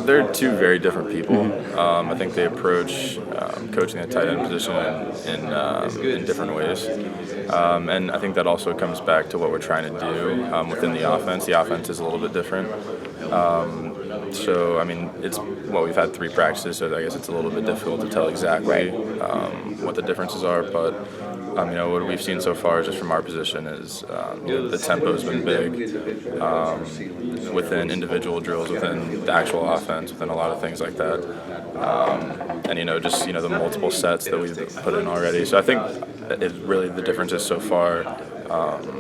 They're two very different people. I think they approach coaching the tight end position in different ways. And I think that also comes back to what we're trying to do within the offense. The offense is a little bit different. We've had 3 practices, so I guess it's a little bit difficult to tell exactly what the differences are. But what we've seen so far, just from our position, is the tempo has been big within individual drills, within the actual offense, within a lot of things like that. The multiple sets that we've put in already. So I think the differences so far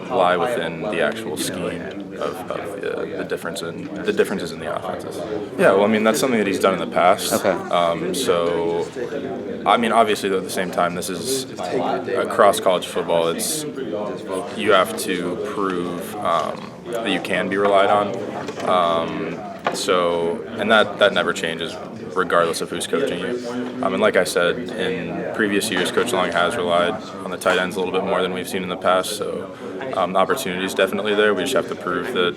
lie within the actual scheme of the differences in the offenses. Yeah, well, that's something that he's done in the past. Okay. Obviously, though, at the same time, this is across college football. You have to prove that you can be relied on. And that never changes, regardless of who's coaching you. And like I said, in previous years, Coach Long has relied on the tight ends a little bit more than we've seen in the past. So the opportunity is definitely there. We just have to prove that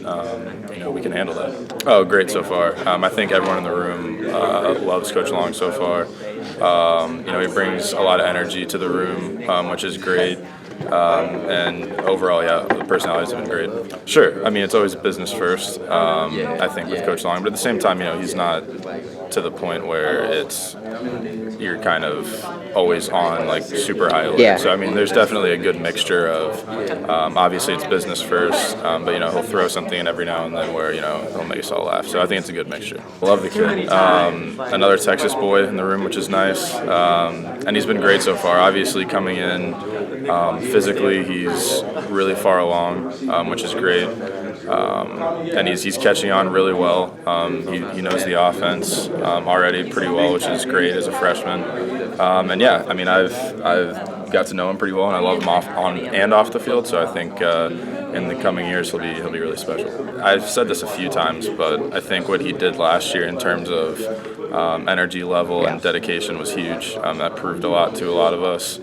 we can handle that. Oh, great so far. I think everyone in the room loves Coach Long so far. He brings a lot of energy to the room, which is great. And overall, the personalities have been great. Sure, it's always business first, I think, with Coach Long. But at the same time, he's not to the point where you're kind of always on, super high alert. Yeah. So, there's definitely a good mixture of, obviously it's business first, but, he'll throw something in every now and then where, he'll make us all laugh. So I think it's a good mixture. Love the kid. Another Texas boy in the room, which is nice. And he's been great so far. Obviously, coming in, physically, he's really far along, which is great, and he's catching on really well. He knows the offense already pretty well, which is great as a freshman. I've got to know him pretty well, and I love him on and off the field. So I think in the coming years he'll be really special. I've said this a few times, but I think what he did last year in terms of energy level and dedication was huge. That proved a lot to a lot of us.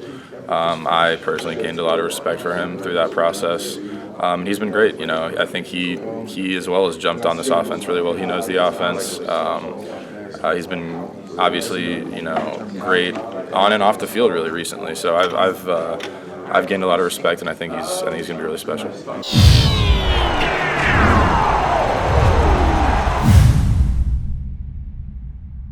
I personally gained a lot of respect for him through that process. He's been great. I think he as well has jumped on this offense really well. He knows the offense. He's been obviously great on and off the field really recently. So I've gained a lot of respect, and I think he's going to be really special.